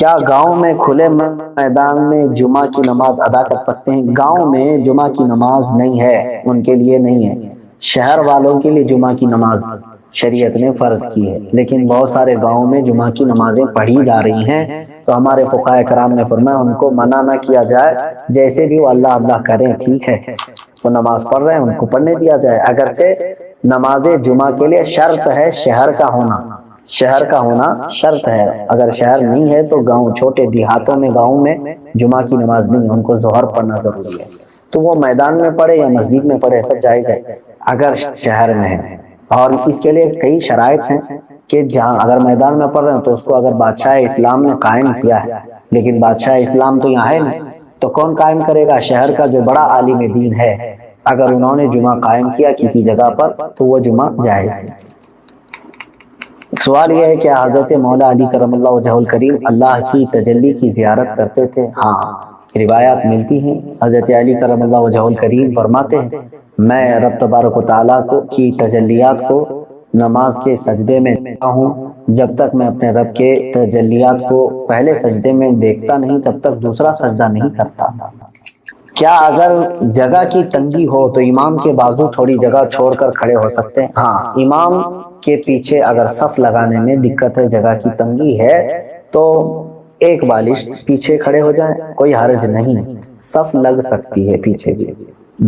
کیا گاؤں میں کھلے میدان میں جمعہ کی نماز ادا کر سکتے ہیں؟ گاؤں میں جمعہ کی نماز نہیں ہے، ان کے لیے نہیں ہے۔ شہر والوں کے لیے جمعہ کی نماز شریعت نے فرض کی ہے، لیکن بہت سارے گاؤں میں جمعہ کی نمازیں پڑھی جا رہی ہیں، تو ہمارے فقہاء کرام نے فرمایا ان کو منع نہ کیا جائے، جیسے بھی وہ اللہ اللہ کریں، ٹھیک ہے، وہ نماز پڑھ رہے ہیں ان کو پڑھنے دیا جائے۔ اگرچہ نماز جمعہ کے لیے شرط ہے شہر کا ہونا، شہر کا ہونا شرط ہے، اگر شہر نہیں ہے تو گاؤں، چھوٹے دیہاتوں میں، گاؤں میں جمعہ کی نماز نہیں ہے، ان کو ظہر پڑھنا ضروری ہے، تو وہ میدان میں پڑھے یا مسجد میں پڑھے، سب جائز ہے اگر شہر میں ہے۔ اور اس کے لیے کئی شرائط ہیں کہ جہاں اگر میدان میں پڑھ رہے ہیں تو اس کو اگر بادشاہ اسلام نے قائم کیا ہے، لیکن بادشاہ اسلام تو یہاں ہے نہیں، تو کون قائم کرے گا؟ شہر کا جو بڑا عالم دین ہے، اگر انہوں نے جمعہ قائم کیا کسی جگہ پر تو وہ جمعہ جائز ہے۔ سوال یہ ہے کہ حضرت مولا علی کرم اللہ وجہہ الکریم اللہ کی تجلی کی زیارت کرتے تھے؟ ہاں، روایات ملتی ہیں، حضرت علی کرم اللہ وجہہ الکریم فرماتے ہیں میں رب تبارک و تعالیٰ کی تجلیات کو نماز کے سجدے میں دیکھتا ہوں، جب تک میں اپنے رب کے تجلیات کو پہلے سجدے میں دیکھتا نہیں تب تک دوسرا سجدہ نہیں کرتا۔ کیا اگر جگہ کی تنگی ہو تو امام کے بازو تھوڑی جگہ چھوڑ کر کھڑے ہو سکتے ہیں؟ ہاں، امام کے پیچھے اگر صف لگانے میں دقت ہے، جگہ کی تنگی ہے، تو ایک بالشت پیچھے کھڑے ہو جائیں، کوئی حرج نہیں، صف لگ سکتی ہے پیچھے بھی،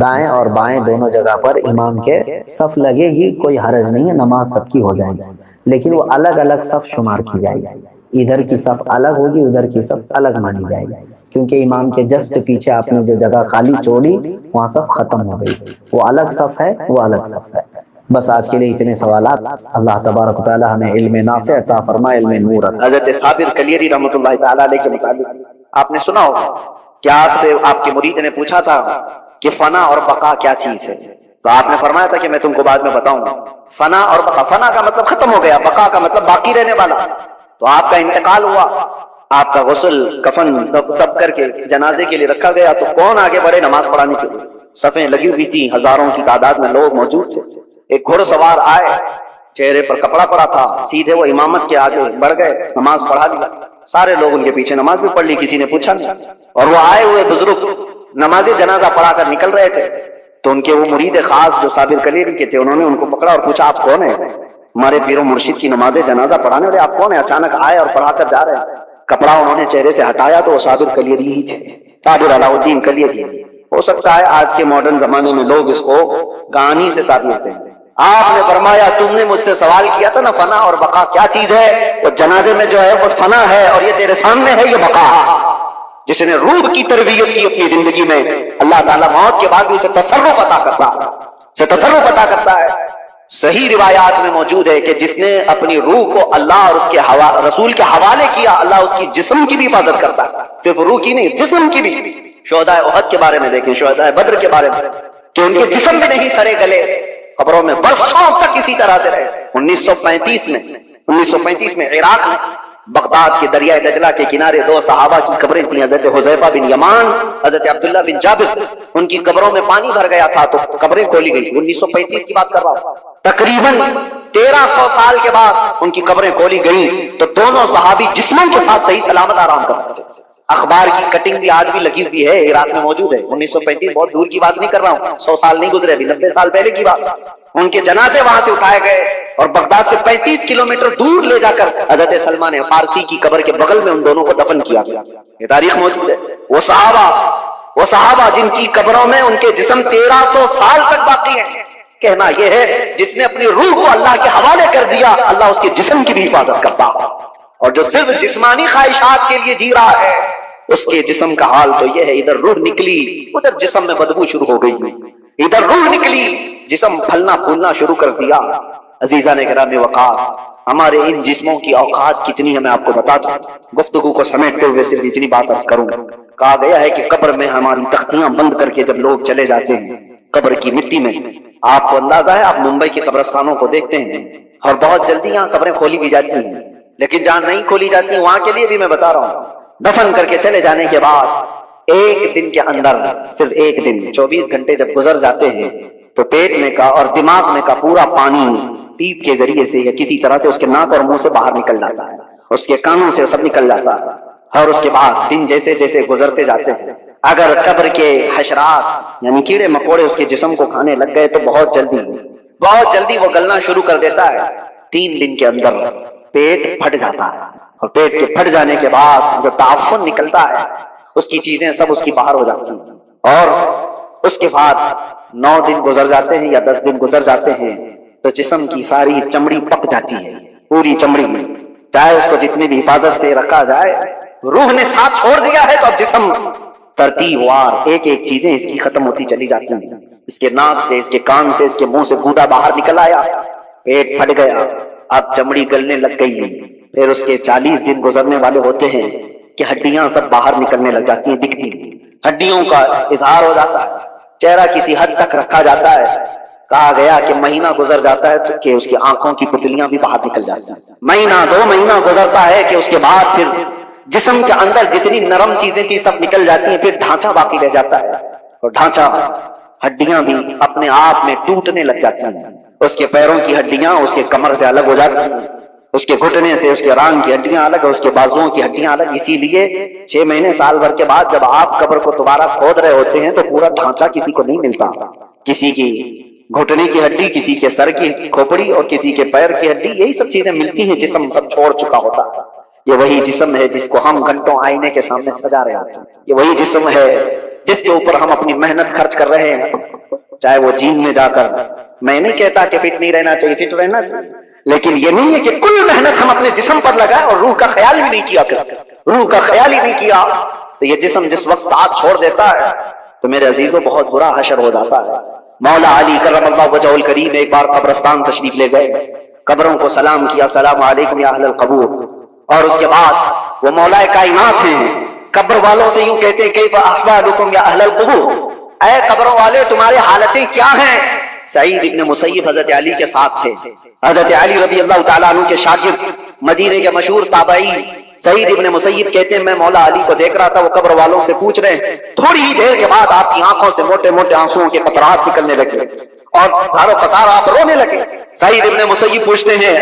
دائیں اور بائیں دونوں جگہ پر امام کے صف لگے گی، کوئی حرج نہیں ہے، نماز سب کی ہو جائے گی، لیکن وہ الگ الگ صف شمار کی جائے گی، ادھر کی صف الگ ہوگی، ادھر کی صف الگ مانی جائے گی، کیونکہ امام کے جسٹ پیچھے آپ نے جو جگہ خالی چھوڑی وہاں صف ختم ہو گئی، وہ الگ صف ہے، وہ الگ صف ہے۔ بس آج کے لیے اتنے سوالات۔ اللہ تبارک و تعالی ہمیں علم نافع عطا فرمائے، علم نور عطا۔ حضرت صابر کلیری رحمۃ اللہ تعالیٰ علیہ کے متعلق آپ نے سنا ہوگا کہ آپ سے آپ کے مرید نے پوچھا تھا کہ فنا اور بقا کیا چیز ہے، تو آپ نے فرمایا تھا کہ میں تم کو بعد میں بتاؤں گا۔ فنا اور بقا، فنا کا مطلب ختم ہو گیا، بقا کا مطلب باقی رہنے والا۔ تو آپ کا انتقال ہوا، آپ کا غسل کفن سب کر کے جنازے کے لیے رکھا گیا، تو کون آگے بڑھے نماز پڑھانے کے لیے؟ صفیں لگی ہوئی تھی، ہزاروں کی تعداد میں لوگ موجود تھے۔ ایک گھوڑ سوار آئے، چہرے پر کپڑا پڑا تھا، سیدھے وہ امامت کے آگے بڑھ گئے، نماز پڑھا لیا، سارے لوگ ان کے پیچھے نماز بھی پڑھ لی، کسی نے پوچھا نہیں۔ اور وہ آئے ہوئے بزرگ نماز جنازہ پڑھا کر نکل رہے تھے، تو ان کے وہ مرید خاص جو صابر کلیری کے تھے، انہوں نے ان کو پکڑا اور پوچھا آپ کون ہیں؟ ہمارے پیر و مرشد کی نماز جنازہ پڑھانے والے آپ کون ہیں؟ اچانک آئے اور پڑھا کر جا رہے ہیں۔ کپڑا انہوں نے چہرے سے ہٹایا تو وہ صابر کلیری ہی تھے، صابر علاء الدین کلیری۔ ہو سکتا ہے آج کے ماڈرن زمانے میں لوگ اس کو کہانی سے تعبیر دیں۔ آپ نے فرمایا تم نے مجھ سے سوال کیا تھا نا فنا اور بقا کیا چیز ہے، وہ جنازے میں جو ہے وہ فنا ہے، اور یہ تیرے سامنے ہے یہ بقا ہے۔ جس نے روح کی تربیت کی اپنی زندگی میں، اللہ تعالیٰ موت کے بعد بھی اسے تصرف عطا کرتا ہے، اسے تصرف عطا کرتا ہے۔ صحیح روایات میں موجود ہے کہ جس نے اپنی روح کو اللہ اور اس کے رسول کے حوالے کیا، اللہ اس کی جسم کی بھی حفاظت کرتا ہے، صرف روح کی نہیں، جسم کی بھی۔ شہداء احد کے بارے میں دیکھیں، شہداء بدر کے بارے میں، کہ ان کے جسم بھی نہیں سڑے گلے، قبروں میں برسوں تک اسی طرح سے رہے۔ 1935 میں عراق میں بغداد کے دریائے دجلہ کے کنارے دو صحابہ کی قبریں تھیں، حضرت حذیفہ بن یمان، حضرت عبداللہ بن جابر۔ ان کی قبروں میں پانی بھر گیا تھا تو قبریں کھولی گئی تھی۔ 1935 کی بات کر رہا ہوں، تقریباً 1300 سال کے بعد ان کی قبریں کھولی گئیں تو دونوں صحابی جسموں کے ساتھ صحیح سلامت آرام کر رہے تھے۔ اخبار کی کٹنگ بھی آج بھی لگی ہوئی ہے، عراق میں موجود ہے۔ 1935 بہت دور کی بات نہیں کر رہا ہوں، 100 سال نہیں گزرے، ابھی 90 سال پہلے کی بات۔ ان کے جنازے وہاں سے اٹھائے گئے اور بغداد سے 35 کلومیٹر دور لے جا کر حضرت سلمان فارسی کی قبر کے بغل میں ان دونوں کو دفن کیا گیا۔ یہ تاریخ موجود ہے۔ وہ صحابہ جن کی قبروں میں ان کے جسم 1300 سال تک باقی ہیں، کہنا یہ ہے جس نے اپنی روح کو اللہ کے حوالے کر دیا، اللہ اس کے جسم کی بھی حفاظت کرتا، اور جو صرف جسمانی خواہشات کے لیے جی رہا ہے اس کے جسم کا حال تو یہ ہے، ادھر روح نکلی ادھر جسم میں بدبو شروع ہو گئی، ادھر روح نکلی جسم پھلنا پھولنا شروع کر دیا۔ عزیزان گرامی وقار، ہمارے ان جسموں کی اوقات کتنی ہے میں آپ کو بتا دوں۔ گفتگو کو سمیٹتے ہوئے صرف اتنی بات عرض کروں، کہا گیا ہے کہ قبر میں ہماری تختیاں بند کر کے جب لوگ چلے جاتے ہیں قبر کی مٹی میں، آپ کو اندازہ ہے، آپ ممبئی کے قبرستانوں کو دیکھتے ہیں اور بہت جلدی یہاں قبریں کھولی بھی جاتی ہیں، لیکن جہاں نہیں کھولی جاتی وہاں کے لیے بھی میں بتا رہا ہوں، دفن کر کے چلے جانے کے بعد ایک دن کے اندر، صرف ایک دن 24 گھنٹے جب گزر جاتے ہیں تو پیٹ میں کا اور دماغ میں کا پورا پانی پیپ کے ذریعے سے یا کسی طرح سے اس کے ناک اور منہ سے باہر نکل جاتا ہے، اس کے کانوں سے سب نکل جاتا ہے، اور اس کے بعد دن جیسے جیسے گزرتے جاتے ہیں، اگر قبر کے حشرات یعنی کیڑے مکوڑے اس کے جسم کو کھانے لگ گئے تو بہت جلدی وہ گلنا شروع کر دیتا ہے۔ 3 دن کے اندر پیٹ پھٹ جاتا ہے، اور پیٹ کے پھٹ جانے کے بعد جو تعفن نکلتا ہے اس کی چیزیں سب اس کی باہر ہو جاتی ہیں، اور اس کے بعد 9 دن گزر جاتے ہیں یا 10 دن گزر جاتے ہیں تو جسم کی ساری چمڑی پک جاتی ہے، پوری چمڑی، چاہے اس کو جتنی بھی حفاظت سے رکھا جائے، روح نے ساتھ چھوڑ دیا ہے تو اب جسم ترتیب وار ایک ایک چیزیں اس کی ختم ہوتی چلی جاتی ہیں۔ اس کے ناک سے، اس کے کان سے، اس کے منہ سے گودا باہر نکل آیا، پیٹ پھٹ گیا، اب چمڑی گلنے لگ گئی، پھر اس کے 40 دن گزرنے والے ہوتے ہیں کہ ہڈیاں سب باہر نکلنے لگ جاتی ہیں، دکھتی ہیں، ہڈیوں کا اظہار ہو جاتا ہے، چہرہ کسی حد تک رکھا جاتا ہے۔ کہا گیا کہ مہینہ گزر جاتا ہے تو کہ اس کی آنکھوں کی پتلیاں بھی باہر نکل جاتی ہیں، مہینہ 2 مہینہ گزرتا ہے کہ اس کے بعد پھر جسم کے اندر جتنی نرم چیزیں تھی سب نکل جاتی ہیں، پھر ڈھانچہ باقی رہ جاتا ہے، اور ڈھانچہ، ہڈیاں بھی اپنے آپ میں ٹوٹنے لگ جاتی ہیں، اس کے پیروں کی ہڈیاں اس کے کمر سے الگ ہو جاتی ہیں، اس کے گھٹنے سے اس کے ران کی ہڈیاں الگ، اس کے بازوؤں کی ہڈیاں الگ۔ اسی لیے 6 مہینے سال بھر کے بعد جب آپ قبر کو دوبارہ کھود رہے ہوتے ہیں تو پورا ڈھانچہ کسی کو نہیں ملتا، کسی کی گھٹنے کی ہڈی، کسی کے سر کی کھوپڑی اور کسی کے پیر کی ہڈی، یہی سب چیزیں ملتی ہیں، جسم سب چھوڑ چکا ہوتا ہے۔ یہ وہی جسم ہے جس کو ہم گھنٹوں آئینے کے سامنے سجا رہے ہوتے ہیں، یہ وہی جسم ہے جس کے اوپر ہم اپنی محنت خرچ کر رہے ہیں، چاہے وہ جیم میں جا کر، میں نہیں کہتا کہ فٹ نہیں رہنا چاہیے، فٹ رہنا چاہیے، لیکن یہ نہیں ہے کہ کل محنت ہم اپنے جسم پر لگائیں اور روح کا خیال ہی نہیں کیا، روح کا خیال ہی نہیں کیا تو یہ جسم جس وقت ساتھ چھوڑ دیتا ہے تو میرے عزیزوں بہت برا حشر ہو جاتا ہے۔ مولا علی کرم اللہ وجہہ الکریم ایک بار قبرستان تشریف لے گئے، قبروں کو سلام کیا، السلام علیکم یا اہل القبور، اور اس کے بعد وہ مولا کائنات ہیں، قبر والوں سے یوں کہتے ہیں کیف احوالکم یا اہل القبور، اے قبروں والے تمہارے حالتیں کیا ہیں؟ سعید ابن مسیب حضرت علی کے ساتھ تھے، حضرت علی رضی اللہ تعالیٰ عنہ کے شاگرد، مدینے کے مشہور تابعی سعید ابن مسیب کہتے ہیں میں مولا علی کو دیکھ رہا تھا، وہ قبر والوں سے پوچھ رہے ہیں، تھوڑی ہی دیر کے بعد آپ کی آنکھوں سے موٹے موٹے آنسوؤں کے قطرات نکلنے لگے اور زارو قطار آپ رونے لگے۔ سعید ابن مسیب پوچھتے ہیں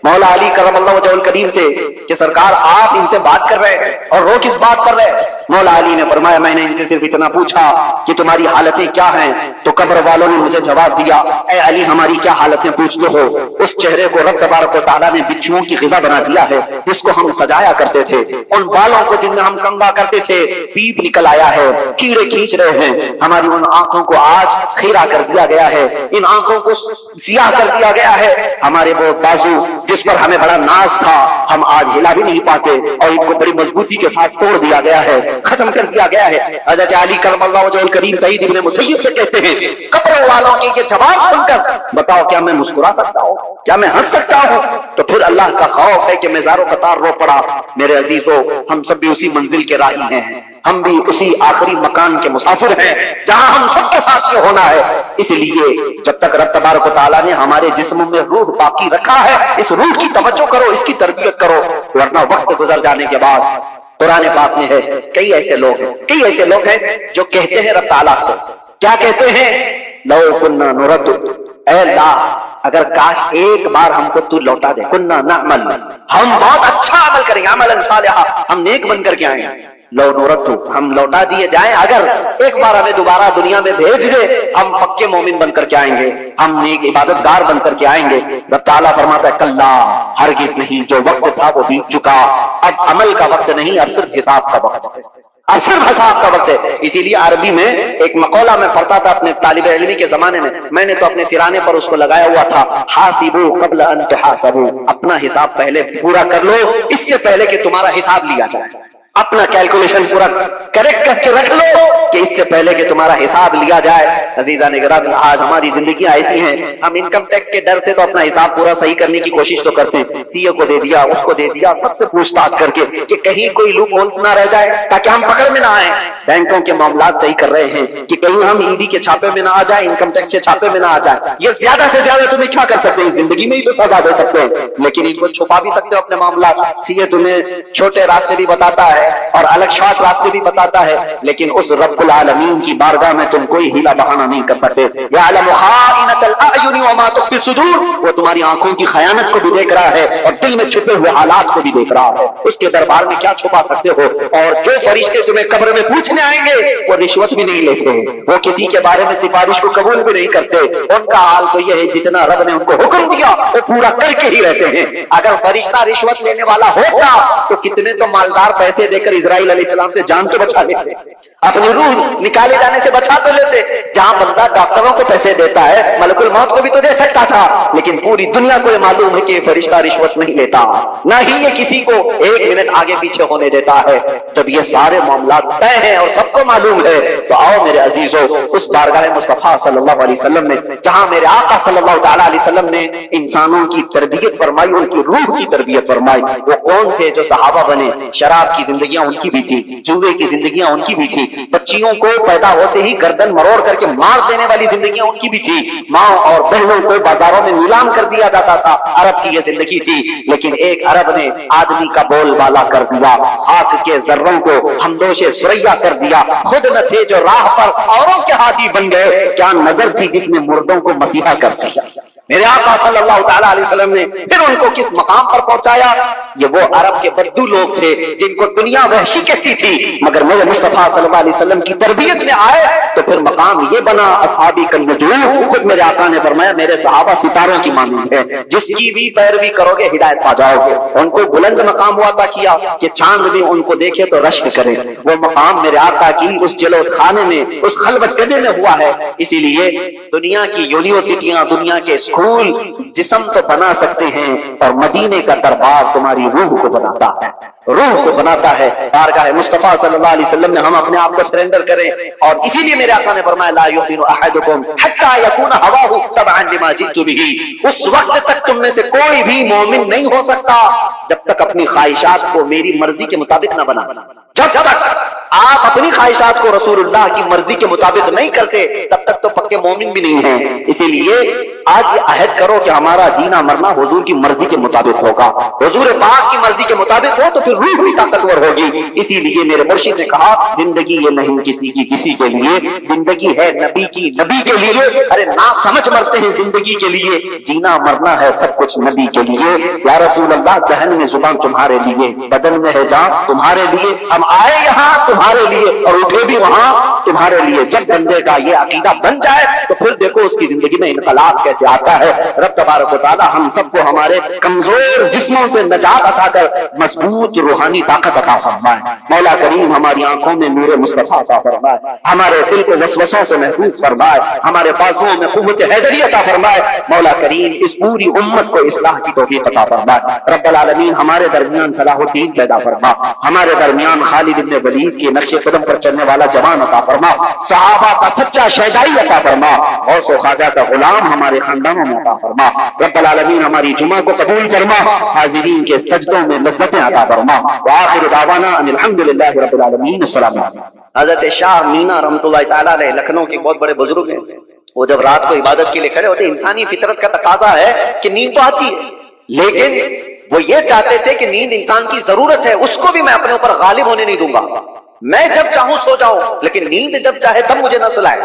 مولا علی کرم اللہ وجہہ الکریم سے کہ سرکار آپ ان سے بات کر رہے ہیں اور رو کس بات پر رہے؟ مولا علی نے فرمایا میں نے ان سے صرف اتنا پوچھا کہ تمہاری حالتیں کیا ہیں، تو قبر والوں نے مجھے جواب دیا اے علی ہماری کیا حالتیں پوچھتے ہو، اس چہرے کو رب تبارک و تعالیٰ نے بچھوؤں کی غذا بنا دیا ہے جس کو ہم سجایا کرتے تھے، ان بالوں کو جن میں ہم کنگا کرتے تھے پیپ نکل آیا ہے، کیڑے کھینچ رہے ہیں، ہماری ان آنکھوں کو آج خیرہ کر دیا گیا ہے، ان آنکھوں کو سیاہ کر دیا گیا ہے، ہمارے وہ بازو جس پر ہمیں بڑا ناز تھا ہم آج ہلا بھی نہیں پاتے اور ان کو بڑی مضبوطی کے ساتھ توڑ دیا گیا ہے، ختم کر دیا گیا ہے۔ حضرت علی کرم اللہ وجہہ الکریم سعید ابن مسیب سے کہتے ہیں قبر والوں کے یہ جواب سن کر بتاؤ کیا میں مسکرا سکتا ہوں، کیا میں ہنس سکتا ہوں؟ تو پھر اللہ کا خوف ہے کہ میں زارو قطار رو پڑا۔ میرے عزیزو ہم سب بھی اسی منزل کے راہی ہیں، ہم بھی اسی آخری مکان کے مسافر ہیں جہاں ہم سب کے ساتھ یہ ہونا ہے، اس لیے جب تک رب تبارک و تعالیٰ نے ہمارے جسم میں روح باقی رکھا ہے اس روح کی توجہ کرو، اس کی تربیت کرو، ورنہ وقت گزر جانے کے بعد قرآن پاک میں ہے کئی ایسے لوگ ہیں جو کہتے ہیں رب تعالیٰ سے، کیا کہتے ہیں؟ لو کننا نرد، اے اللہ اگر کاش ایک بار ہم کو تو لوٹا دے، کننا نعمل، ہم بہت اچھا عمل کریں گے، عملا صالحا، ہم نیک بن کر کے آئیں گے، لو نورد، ہم لوٹا دیے جائیں، اگر ایک بار ہمیں دوبارہ دنیا میں بھیج دے ہم پکے مومن بن کر کے آئیں گے، ہم نیک عبادت گار بن کر کے آئیں گے۔ رب تعالیٰ فرماتا ہے کلا، ہرگز نہیں، جو وقت تھا وہ بیت چکا، اب عمل کا وقت نہیں، اب صرف حساب کا وقت ہے، اب صرف حساب کا وقت ہے۔ اسی لیے عربی میں ایک مقولہ میں پڑھتا تھا اپنے طالب علمی کے زمانے میں نے تو اپنے سرانے پر اس کو لگایا ہوا تھا، حاسبو قبل ان تحاسبو، اپنا حساب پہلے پورا کر لو اس سے پہلے کہ تمہارا حساب لیا جائے، اپنا کیلکولیشن پورا کریکٹ کر کے رکھ لو کہ اس سے پہلے کہ تمہارا حساب لیا جائے۔ عزیزان گرامی آج ہماری زندگیاں ایسی ہیں، ہم انکم ٹیکس کے ڈر سے تو اپنا حساب پورا صحیح کرنے کی کوشش تو کرتے ہیں، سی اے کو دے دیا، اس کو دے دیا، سب سے پوچھ تاچھ کر کے کہ کہیں کوئی لوپ ہولز نہ رہ جائے تاکہ ہم پکڑ میں نہ آئیں، بینکوں کے معاملات صحیح کر رہے ہیں کہ کہیں ہم ای ڈی کے چھاپے میں نہ آ جائیں، انکم ٹیکس کے چھاپے میں نہ آ جائیں۔ یہ زیادہ سے زیادہ تمہیں کیا کر سکتے ہیں، زندگی میں ہی تو سزا دے سکتے ہیں، لیکن ان کو چھپا بھی سکتے ہو اپنے معاملات۔ سی اے تمہیں چھوٹے راستے بھی بتاتا ہے ہے اور الگ شارٹ راستے بھی بتاتا ہے، لیکن اس رب العالمین کی بارگاہ میں تم کوئی ہیلا بہانہ نہیں کر سکتے۔ یعلم خائنۃ الاعین وما تخفی الصدور، وہ تمہاری آنکھوں کی خیانت کو بھی دیکھ رہا ہے اور دل میں چھپے ہوئے حالات کو بھی دیکھ رہا ہے، اس کے دربار میں کیا چھپا سکتے ہو؟ اور جو فرشتے تمہیں قبر میں پوچھنے آئیں گے وہ رشوت بھی نہیں لیتے، وہ کسی کے بارے میں سفارش کو قبول بھی نہیں کرتے، ان کا حال تو یہ ہے جتنا رب نے ان کو حکم دیا وہ پورا کر کے ہی رہتے ہیں۔ اگر فرشتہ رشوت لینے والا ہوتا تو کتنے تو مالدار پیسے دے کر اسرائیل علیہ السلام سے جان تو بچا لیتے، اپنی روح نکالے جانے سے بچا تو لیتے۔ جہاں بندہ ڈاکٹروں کو پیسے دیتا ہے ملک الموت کو بھی تو دے سکتا تھا، لیکن پوری دنیا کو یہ معلوم ہے کہ فرشتہ رشوت نہیں لیتا، نہ ہی یہ کسی کو ایک منٹ آگے پیچھے ہونے دیتا ہے۔ جب یہ سارے معاملات طے ہیں اور سب کو معلوم ہے تو آؤ میرے عزیزو اس بارگاہ مصطفیٰ صلی اللہ علیہ وسلم میں جہاں میرے آقا صلی اللہ تعالیٰ علیہ وسلم نے انسانوں کی تربیت فرمائی، ان کی روح کی تربیت فرمائی، وہ کون تھے جو صحابہ بنے؟ شراب کی زندگیاں ان کی بھی تھی، جوے کی زندگیاں ان کی بھی تھی، بچیوں کو پیدا ہوتے ہی گردن مروڑ کر کے مار دینے والی زندگیاں ان کی بھی تھی، ماں اور بہنوں کو بازاروں میں نیلام کر دیا جاتا تھا، عرب کی یہ زندگی تھی۔ لیکن ایک عرب نے آدمی کا بول بالا کر دیا، خاک کے ذروں کو ہمدوش ثریا کر دیا، خود نہ تھے جو راہ پر اوروں کے ہادی بن گئے، کیا نظر تھی جس نے مردوں کو مسیحا کر دیا۔ میرے آقا صلی اللہ تعالیٰ علیہ وسلم نے پھر ان کو کس مقام پر پہنچایا؟ یہ وہ عرب کے بدو لوگ تھے جن کو دنیا وحشی کہتی تھی، مگر میرے مصطفیٰ صلی اللہ علیہ وسلم کی تربیت میں آئے تو پھر مقام یہ بنا اصحابی کالنجوم۔ خود میرے آقا نے فرمایا میرے صحابہ ستاروں کی مانند ہیں، جس کی بھی پیروی کرو گے ہدایت پا جاؤ گے۔ ان کو بلند مقام ہوا تھا کیا کہ چاند بھی ان کو دیکھے تو رشک کرے، وہ مقام میرے آقا کی اس جلوت خانے میں، اس خلوت گدے میں ہوا ہے۔ اسی لیے دنیا کی یونیورسٹیاں، دنیا کے اسکول جسم تو بنا سکتے ہیں اور مدینے کا دربار تمہاری روح کو بناتا ہے، روح کو بناتا ہے۔ بارگاہ مصطفیٰ صلی اللہ علیہ وسلم نے ہم اپنے آپ کو سرنڈر کریں، اور اسی لیے میرے آقا نے فرمایا لا یؤمن احدکم حتی یکون ہواہ تبعا لما جئت بہ، اس وقت تک تم میں سے کوئی بھی مومن نہیں ہو سکتا جب تک اپنی خواہشات کو میری مرضی کے مطابق نہ بنا، جب تک آپ اپنی خواہشات کو رسول اللہ کی مرضی کے مطابق نہیں کرتے تب تک تو پکے مومن بھی نہیں ہیں۔ اسی لیے آج یہ عہد کرو کہ ہمارا جینا مرنا حضور کی مرضی کے مطابق ہوگا، حضور پاک کی مرضی کے مطابق ہو تو پھر روح بھی طاقتور ہوگی۔ اسی لیے میرے مرشد نے کہا زندگی یہ نہیں کسی کی کسی کے لیے، زندگی ہے نبی کی نبی کے لیے۔ ارے نہ سمجھ مرتے ہیں زندگی کے لیے، جینا مرنا ہے سب کچھ نبی کے لیے۔ یا رسول اللہ دہن میں زبان تمہارے لیے، بدن میں ہے جان تمہارے لیے، ہم آئے یہاں تمہارے لیے اور اٹھے بھی وہاں تمہارے لیے۔ جب بندے کا یہ عقیدہ بن جائے تو پھر دیکھو اس کی زندگی میں انقلاب کیسے آتا ہے۔ رب تبارک و تعالی ہم سب کو ہمارے کمزور جسموں سے نجات عطا کر مضبوط روحانی طاقت عطا فرمائے۔ مولا کریم ہماری آنکھوں میں نور مصطفیٰ عطا فرمائے، ہمارے دل کو وسوسوں سے محفوظ فرمائے، ہمارے بازوؤں میں قوت حیدری عطا فرمائے۔ مولا کریم اس پوری امت کو اصلاح کی توفیق عطا فرمائے۔ رب العالمین ہمارے درمیان صلاح الدین پیدا فرما، ہمارے درمیان خالد بن ولید کے نقش قدم پر چلنے والا جوان عطا فرما، صحابہ کا سچا شہدائی عطا فرما، غوث و خواجہ کا غلام ہمارے خاندانوں میں عطا فرما۔ رب العالمین ہماری جمعہ کو قبول فرما، حاضرین کے سجدوں میں لذتیں عطا فرما۔ وآخر دعوانا ان الحمدللہ رب العالمین۔ السلام علیکم۔ حضرت شاہ مینا رحمۃ اللہ تعالیٰ علیہ لکھنؤ کے بہت بڑے بزرگ ہیں، وہ جب رات کو عبادت کے لیے کھڑے ہوتے، انسانی فطرت کا تقاضا ہے کہ نیند تو آتی ہے، لیکن وہ یہ چاہتے تھے کہ نیند انسان کی ضرورت ہے، اس کو بھی میں اپنے اوپر غالب ہونے نہیں دوں گا، میں جب چاہوں سو جاؤں، لیکن نیند جب چاہے تب مجھے نہ سلائے،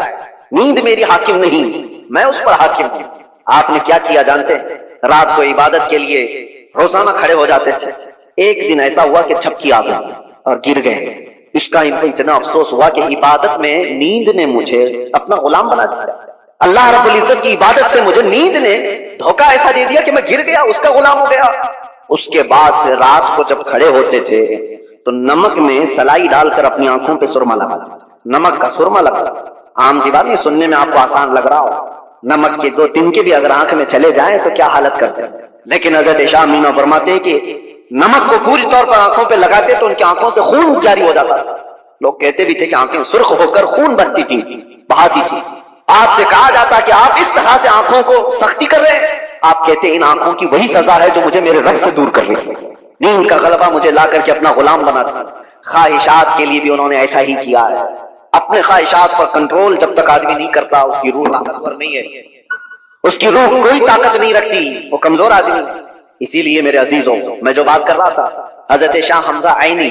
نیند میری حاکم نہیں، میں اس پر حاکم ہوں۔ آپ نے کیا کیا جانتے ہیں؟ رات کو عبادت کے لیے روزانہ کھڑے ہو جاتے تھے۔ ایک دن ایسا ہوا کہ جھپکی آ گئی اور گر گئے۔ اس کا اتنا افسوس ہوا کہ عبادت میں نیند نے مجھے اپنا غلام بنا دیا، اللہ رب العزت کی عبادت سے مجھے نیند نے دھوکہ ایسا دے دیا کہ میں گر گیا، اس کا غلام ہو گیا۔ اس کے بعد سے رات کو جب کھڑے ہوتے تھے تو نمک میں سلائی ڈال کر اپنی آنکھوں پہ سرما لگاتے، نمک کا سرما لگاتے۔ عام سی بات نہیں، سننے میں آپ کو آسان لگ رہا ہو، نمک کے 2 تنکے بھی اگر آنکھ میں چلے جائیں تو کیا حالت کرتے ہیں، لیکن حضرت شاہ مینا فرماتے ہیں کہ نمک کو پوری طور پر آنکھوں پہ لگاتے تو ان کی آنکھوں سے خون جاری ہو جاتا تھا۔ لوگ کہتے بھی تھے کہ آنکھیں سرخ ہو کر خون بہتی تھی، بہاتی تھی۔ آپ سے کہا جاتا کہ آپ اس طرح سے آنکھوں کو سختی کر رہے ہیں، آپ کہتے ان آنکھوں کی وہی سزا ہے جو مجھے میرے رب سے دور کر رہی ہے۔ نیند کا غلبہ مجھے لا کر کے اپنا غلام بنا دیا۔ خواہشات کے لیے بھی انہوں نے ایسا ہی کیا ہے، اپنے خواہشات پر کنٹرول جب تک آدمی نہیں کرتا اس کی روح طاقتور نہیں ہے، اس کی روح کوئی طاقت نہیں رکھتی، وہ کمزور آدمی۔ اسی لیے میرے عزیزوں، میں جو بات کر رہا تھا، حضرت شاہ حمزہ عینی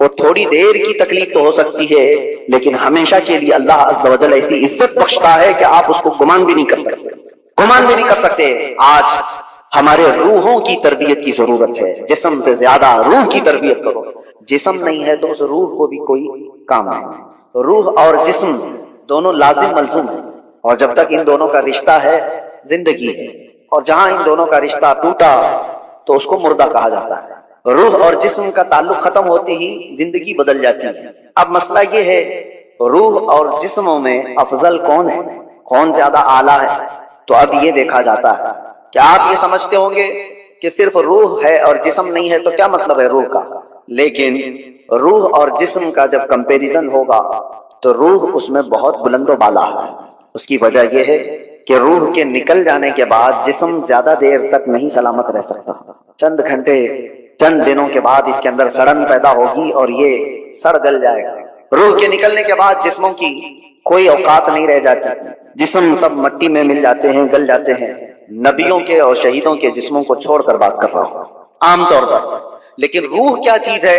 وہ تھوڑی دیر کی تکلیف تو ہو سکتی ہے لیکن ہمیشہ کے لیے اللہ عز و جل ایسی عزت بخشتا ہے کہ آپ اس کو گمان بھی نہیں کر سکتے، گمان بھی نہیں کر سکتے۔ آج ہمارے روحوں کی تربیت کی ضرورت ہے، جسم سے زیادہ روح کی تربیت کرو۔ جسم نہیں ہے تو اس روح کو بھی کوئی کام نہیں۔ روح اور جسم دونوں لازم ملزوم ہیں، اور جب تک ان دونوں کا رشتہ ہے زندگی ہے، اور جہاں ان دونوں کا رشتہ ٹوٹا تو اس کو مردہ کہا جاتا ہے۔ روح اور جسم کا تعلق ختم ہوتے ہی زندگی بدل جاتی ہے۔ اب مسئلہ یہ ہے روح اور جسموں میں افضل کون ہے، کون زیادہ اعلیٰ ہے؟ تو اب یہ دیکھا جاتا ہے کہ آپ یہ سمجھتے ہوں گے کہ صرف روح ہے اور جسم نہیں ہے، تو کیا مطلب ہے روح کا؟ لیکن روح اور جسم کا جب کمپیریزن ہوگا تو روح اس میں بہت بلند و بالا ہے۔ اس کی وجہ یہ ہے کہ روح کے نکل جانے کے بعد جسم زیادہ دیر تک نہیں سلامت رہ سکتا، چند گھنٹے چند دنوں کے بعد اس کے اندر سڑن پیدا ہوگی اور یہ سڑ گل جائے گا۔ روح کے نکلنے کے بعد جسموں کی کوئی اوقات نہیں رہ جاتی، جسم سب مٹی میں مل جاتے ہیں، گل جاتے ہیں۔ نبیوں کے اور شہیدوں کے جسموں کو چھوڑ کر بات کر رہا ہوں عام طور پر۔ لیکن روح کیا چیز ہے؟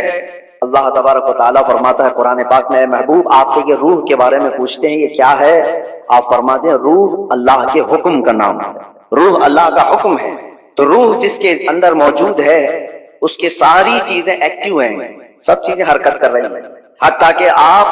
اللہ تبارک و تعالیٰ فرماتا ہے قرآن پاک میں، محبوب آپ سے یہ روح کے بارے میں پوچھتے ہیں یہ کیا ہے؟ آپ فرماتے ہیں روح اللہ کے حکم کا نام ہے، روح اللہ کا حکم ہے۔ تو روح جس کے اندر موجود ہے اس کے ساری چیزیں ایکٹیو ہیں، سب چیزیں حرکت کر رہی ہیں، حتیٰ کہ آپ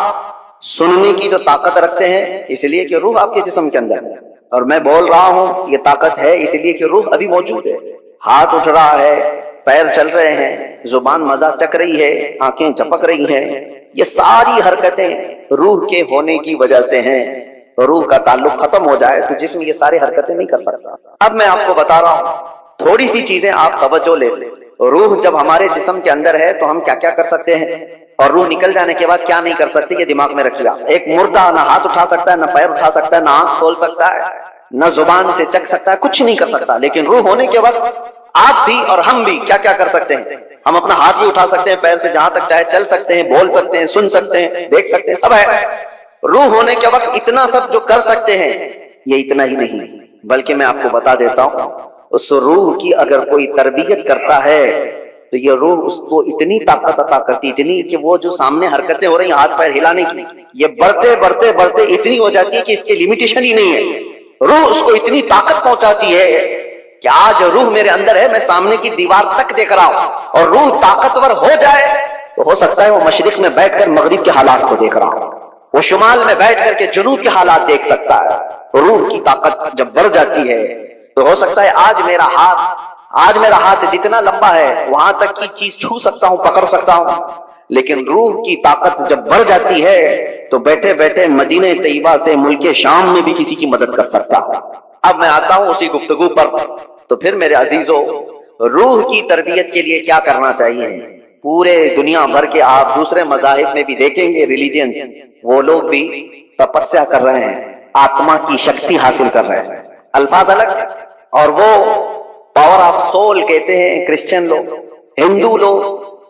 سننے کی جو طاقت رکھتے ہیں اس لیے کہ روح آپ کے جسم کے اندر ہے، اور میں بول رہا ہوں یہ طاقت ہے اس لیے کہ روح ابھی موجود ہے۔ ہاتھ اٹھ رہا ہے، پیر چل رہے ہیں، زبان مزہ چک رہی ہے، آنکھیں چپک رہی ہیں، یہ ساری حرکتیں روح کے ہونے کی وجہ سے ہیں۔ روح کا تعلق ختم ہو جائے تو جسم یہ ساری حرکتیں نہیں کر سکتا۔ اب میں آپ کو بتا رہا ہوں تھوڑی سی چیزیں آپ توجہ لے لیں۔ روح جب ہمارے جسم کے اندر ہے تو ہم کیا کیا کر سکتے ہیں، اور روح نکل جانے کے بعد کیا نہیں کر سکتے، یہ دماغ میں رکھیے آپ۔ ایک مردہ نہ ہاتھ اٹھا سکتا ہے، نہ پیر اٹھا سکتا ہے، نہ آنکھ کھول سکتا ہے، نہ زبان سے چک سکتا ہے، کچھ نہیں کر سکتا۔ لیکن روح ہونے کے وقت آپ بھی اور ہم بھی کیا کیا کر سکتے ہیں؟ ہم اپنا ہاتھ بھی اٹھا سکتے ہیں، پیر سے جہاں تک چاہے چل سکتے ہیں، بول سکتے ہیں، سن سکتے ہیں، دیکھ سکتے ہیں، سب ہے۔ روح ہونے کے وقت اتنا سب جو کر سکتے ہیں یہ اتنا ہی نہیں، بلکہ میں آپ کو بتا دیتا ہوں اس روح کی اگر کوئی تربیت کرتا ہے تو یہ روح اس کو اتنی طاقت عطا کرتی، اتنی کہ وہ جو سامنے حرکتیں ہو رہی ہیں ہاتھ پیر ہلانے کی، یہ بڑھتے بڑھتے بڑھتے اتنی ہو جاتی ہے کہ اس کے لمیٹیشن ہی نہیں ہے۔ روح اس کو اتنی طاقت پہنچاتی ہے کہ آج روح میرے اندر ہے، میں سامنے کی دیوار تک دیکھ رہا ہوں، اور روح طاقتور ہو جائے تو ہو سکتا ہے وہ مشرق میں بیٹھ کر مغرب کے حالات کو دیکھ رہا ہوں، وہ شمال میں بیٹھ کر کے جنوب کے حالات دیکھ سکتا ہے۔ روح کی طاقت جب بڑھ جاتی ہے تو ہو سکتا ہے آج میرا ہاتھ جتنا لمبا ہے وہاں تک کی چیز چھو سکتا ہوں، پکڑ سکتا ہوں، لیکن روح کی طاقت جب بڑھ جاتی ہے تو بیٹھے بیٹھے مدینہ طیبہ سے ملک شام میں بھی کسی کی مدد کر سکتا ہے۔ اب میں آتا ہوں اسی گفتگو پر۔ تو پھر میرے عزیزو، روح کی تربیت کے لیے کیا کرنا چاہیے؟ پورے دنیا بھر کے آپ دوسرے مذاہب میں بھی دیکھیں گے، ریلیجنز، وہ لوگ بھی تپسیا کر رہے ہیں، آتما کی شکتی حاصل کر رہے ہیں۔ الفاظ الگ، اور وہ پاور آف سول کہتے ہیں کرسچن لوگ، ہندو لوگ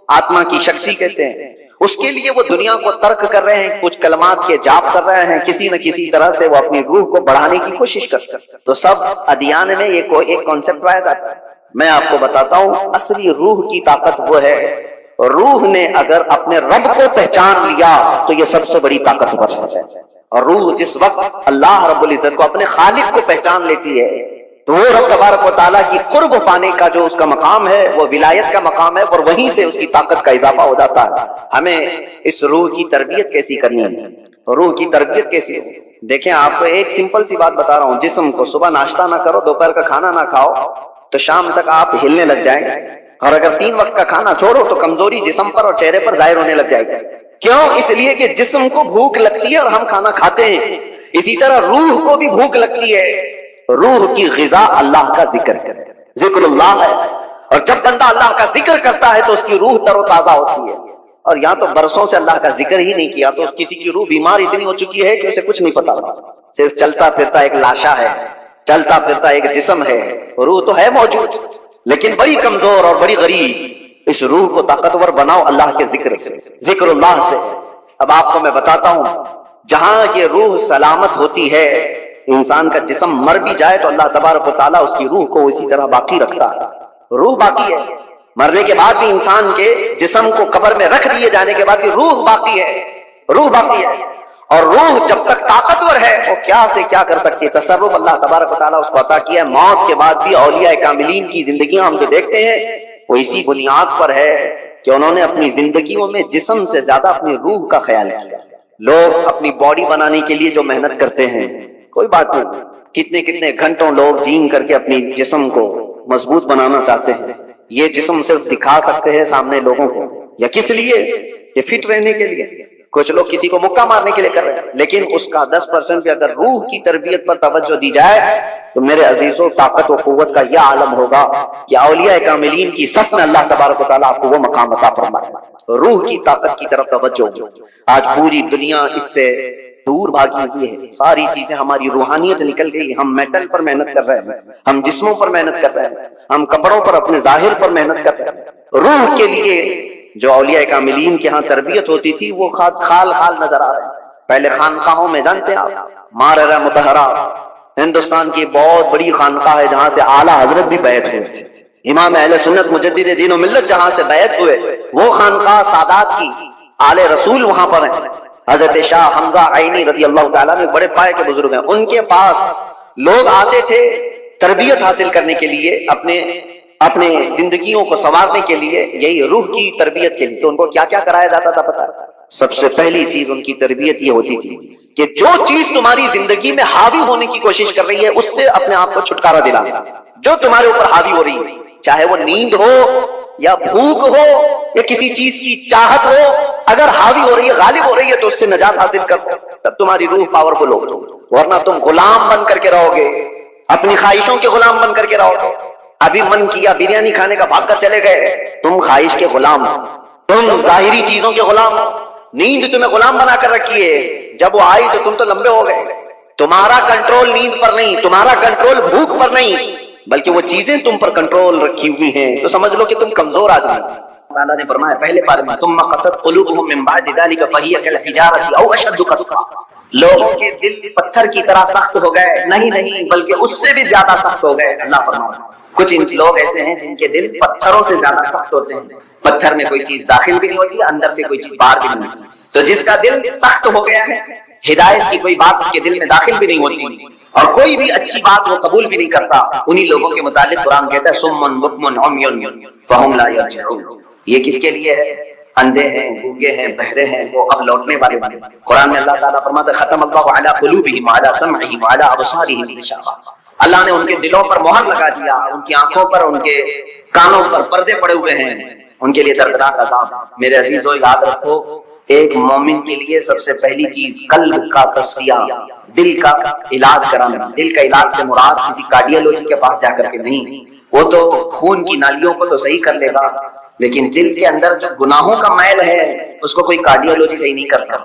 آتما کی شکتی کہتے ہیں۔ اس کے لیے وہ دنیا کو ترک کر رہے ہیں، کچھ کلمات کے جاپ کر رہے ہیں، کسی نہ کسی طرح سے وہ اپنی روح کو بڑھانے کی کوشش کرتے ہیں۔ تو سب ادیان میں یہ کوئی ایک کانسیپٹ پایا جاتا ہے۔ میں آپ کو بتاتا ہوں اصلی روح کی طاقت وہ ہے، روح نے اگر اپنے رب کو پہچان لیا تو یہ سب سے بڑی طاقتور ہے۔ اور روح جس وقت اللہ رب العزت کو، اپنے خالق کو پہچان لیتی ہے تو وہ رب تبارک و تعالیٰ کی قرب پانے کا جو اس کا مقام ہے وہ ولایت کا مقام ہے، اور وہیں سے اس کی طاقت کا اضافہ ہو جاتا ہے۔ ہمیں اس روح کی تربیت کیسی کرنی ہے؟ روح کی تربیت کیسی ہے؟ دیکھیں آپ کو ایک سمپل سی بات بتا رہا ہوں، جسم کو صبح ناشتہ نہ کرو، دوپہر کا کھانا نہ کھاؤ تو شام تک آپ ہلنے لگ جائیں گے، اور اگر 3 وقت کا کھانا چھوڑو تو کمزوری جسم پر اور چہرے پر ظاہر ہونے لگ جائے گی۔ کیوں؟ اس لیے کہ جسم کو بھوک لگتی ہے اور ہم کھانا کھاتے ہیں، اسی طرح روح کو بھی بھوک لگتی ہے۔ روح کی غذا اللہ کا ذکر کرے، ذکر اللہ ہے، اور جب بندہ اللہ کا ذکر کرتا ہے تو اس کی روح تر و تازہ ہوتی ہے۔ اور یہاں تو برسوں سے اللہ کا ذکر ہی نہیں کیا تو کسی کی روح بیمار اتنی ہو چکی ہے کہ اسے کچھ نہیں پتا، صرف چلتا پھرتا ایک لاشا ہے، چلتا پھرتا ایک جسم ہے، روح تو ہے موجود لیکن بڑی کمزور اور بڑی غریب۔ اس روح کو طاقتور بناؤ اللہ کے ذکر سے، ذکر اللہ سے۔ اب آپ کو میں بتاتا ہوں، جہاں یہ روح سلامت ہوتی ہے، انسان کا جسم مر بھی جائے تو اللہ تبارک و تعالیٰ اس کی روح کو اسی طرح باقی رکھتا ہے، روح باقی ہے۔ مرنے کے بعد بھی انسان کے جسم کو قبر میں رکھ دیے جانے کے بعد بھی روح باقی ہے، روح باقی ہے، اور روح جب تک طاقتور ہے وہ کیا سے کیا کر سکتی ہے۔ تصرف اللہ تبارک و تعالیٰ اس کو عطا کیا ہے۔ موت کے بعد بھی اولیاء کاملین کی زندگیاں ہم جو دیکھتے ہیں وہ اسی بنیاد پر ہے کہ انہوں نے اپنی زندگیوں میں جسم سے زیادہ اپنی روح کا خیال کیا۔ لوگ اپنی باڈی بنانے کے لیے جو محنت کرتے ہیں کوئی بات نہیں، کتنے کتنے گھنٹوں لوگ جیم کر کے اپنی جسم کو مضبوط بنانا چاہتے ہیں، یہ جسم صرف دکھا سکتے ہیں سامنے لوگوں کو، یا کس لیے؟ کہ فٹ رہنے کے لیے۔ کچھ لوگ کسی کو مکہ مارنے کے لیے کر رہے ہیں، لیکن اس کا 10% بھی اگر روح کی تربیت پر توجہ دی جائے تو میرے عزیزوں طاقت و قوت کا یہ عالم ہوگا کہ اولیاء کاملین کی صف میں اللہ تبارک و تعالیٰ آپ کو وہ مقام عطا فرمائے۔ روح کی طاقت کی طرف توجہ۔ آج پوری دنیا اس سے دور بھاگی ہوئی ہے، ساری چیزیں ہماری روحانیت نکل گئی، ہم میٹل پر محنت کر رہے ہیں، ہم جسموں پر محنت کر رہے ہیں، ہم کپڑوں پر اپنے ظاہر پر محنت کر رہے ہیں۔ روح کے لیے جو اولیاء کاملین کے ہاں تربیت ہوتی تھی وہ خال خال نظر آ رہے ہیں۔ پہلے خانقاہوں میں جانتے ہیں آپ، مارر مطہرہ ہندوستان کی بہت بڑی خانقاہ ہے جہاں سے اعلیٰ حضرت بھی بیعت ہوئے تھے، امام اہل سنت مجدد دین و ملت جہاں سے بیعت ہوئے، وہ خانقاہ سادات کی آل رسول وہاں پر ہیں۔ حضرت شاہ حمزہ عینی رضی اللہ تعالیٰ نے بڑے پائے کے بزرگ ہیں، ان کے پاس لوگ آتے تھے تربیت حاصل کرنے کے لیے، اپنے زندگیوں کو سنوارنے کے لیے، یہی روح کی تربیت کے لیے۔ تو ان کو کیا کیا کرایا جاتا تھا پتہ ہے؟ سب سے پہلی چیز ان کی تربیت یہ ہوتی تھی کہ جو چیز تمہاری زندگی میں حاوی ہونے کی کوشش کر رہی ہے اس سے اپنے آپ کو چھٹکارا دلانا۔ جو تمہارے اوپر حاوی ہو رہی ہے، چاہے وہ نیند ہو یا بھوک ہو یا کسی چیز کی چاہت ہو، اگر حاوی ہو رہی ہے، غالب ہو رہی ہے تو اس سے نجات حاصل کرو، تب تمہاری روح پاورفل ہوگی، ورنہ تم غلام بن کر کے رہو گے، اپنی خواہشوں کے غلام بن کر کے رہو گے۔ ابھی من کیا بریانی کھانے کا، بھاگ کر چلے گئے، تم خواہش کے غلام ہو، تم ظاہری چیزوں کے غلام ہو۔ نیند تمہیں غلام بنا کر رکھی ہے، جب وہ آئی تو تم تو لمبے ہو گئے۔ تمہارا کنٹرول نیند پر نہیں، تمہارا کنٹرول بھوک پر نہیں، بلکہ وہ چیزیں تم پر کنٹرول رکھی ہوئی ہیں، تو سمجھ لو کہ تم کمزور آدمی۔ تعالیٰ نے فرمایا پہلے پارے میں ثم قست قلوبهم من بعد ذلك فهي كالحجارة او اشد قسوة، لوگوں کے دل پتھر کی طرح سخت ہو گئے، نہیں بلکہ اس سے بھی زیادہ سخت ہو گئے۔ اللہ فرماتا ہے کچھ لوگ ایسے ہیں جن کے دل پتھروں سے زیادہ سخت ہوتے ہیں، پتھر میں کوئی چیز داخل بھی نہیں ہوتی، اندر سے کوئی چیز باہر بھی نہیں ہوتی۔ تو جس کا دل سخت ہو گیا ہے، ہدایت کی کوئی بات اس کے دل میں داخل بھی نہیں ہوتی اور کوئی بھی اچھی بات وہ قبول بھی نہیں کرتا، انہی لوگوں کے متعلق قرآن کہتا ہے صم بکم عمی فہم لا یرجعون۔ یہ کس کے لیے ہے؟ اندھے ہیں، گونگے ہیں، بہرے ہیں، وہ اب لوٹنے والے ہیں۔ قرآن میں اللہ تعالیٰ فرماتا ہے ختم اللہ علی قلوبہم وعلی سمعہم وعلی ابصارہم غشاوہ، اللہ نے ان کے دلوں پر مہر لگا دیا، ان کی آنکھوں پر، ان کے کانوں پر پردے پڑے ہوئے ہیں، ان کے لیے دردناک عذاب۔ میرے عزیزو یاد رکھو، ایک مومن کے لیے سب سے پہلی چیز قلب کا تصفیہ، دل کا علاج کرانا۔ دل کا علاج سے مراد کسی کارڈیالوجی کے پاس جا کر کے نہیں، وہ تو خون کی نالیوں کو تو صحیح کر لے گا، لیکن دل کے اندر جو گناہوں کا میل ہے اس کو کوئی کارڈیالوجی صحیح نہیں کرتا،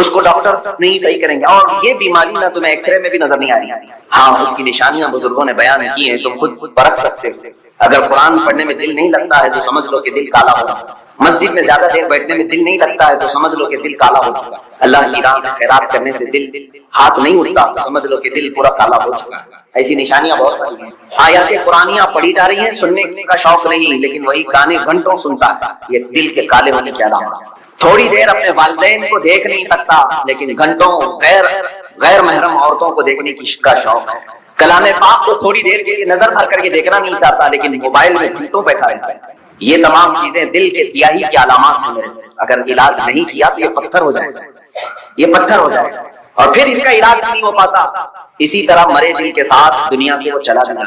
اس کو ڈاکٹر نہیں صحیح کریں گے۔ اور یہ بیماری نہ تمہیں ایکس رے میں بھی نظر نہیں آ رہی، ہاں اس کی نشانیاں بزرگوں نے بیان کی ہیں، تم خود پرکھ سکتے ہو۔ اگر قرآن پڑھنے میں دل نہیں لگتا ہے تو سمجھ لو کہ دل کالا ہوگا، مسجد میں زیادہ دیر بیٹھنے میں دل نہیں لگتا ہے تو سمجھ لو کہ دل کالا ہو چکا ہے، اللہ کی راہ میں خیرات کرنے سے دل ہاتھ نہیں اٹھتا تو سمجھ لو کہ دل پورا کالا ہو چکا ہے۔ ایسی نشانیاں بہت ساری ہیں۔ آیات قرآنیاں پڑھی جا رہی ہیں، سننے کا شوق نہیں، لیکن وہی گانے گھنٹوں سنتا ہے، یہ دل کے کالے ہونے کی علامت۔ تھوڑی دیر اپنے والدین کو دیکھ نہیں سکتا، لیکن گھنٹوں غیر محرم عورتوں کو دیکھنے کا شوق ہے۔ کلام پاک کو تھوڑی دیر کے لیے نظر بھر کر کے دیکھنا نہیں چاہتا، لیکن موبائل میں گھنٹوں بیٹھا رہتا ہے۔ یہ تمام چیزیں دل کے سیاہی کی علامات ہیں میرے، اگر علاج نہیں کیا تو یہ پتھر ہو جائے گا، یہ پتھر ہو جائے گا، اور پھر اس کا علاج نہیں ہو پاتا۔ اسی طرح مرے دل کے ساتھ دنیا سے وہ چلا جاتا ہے۔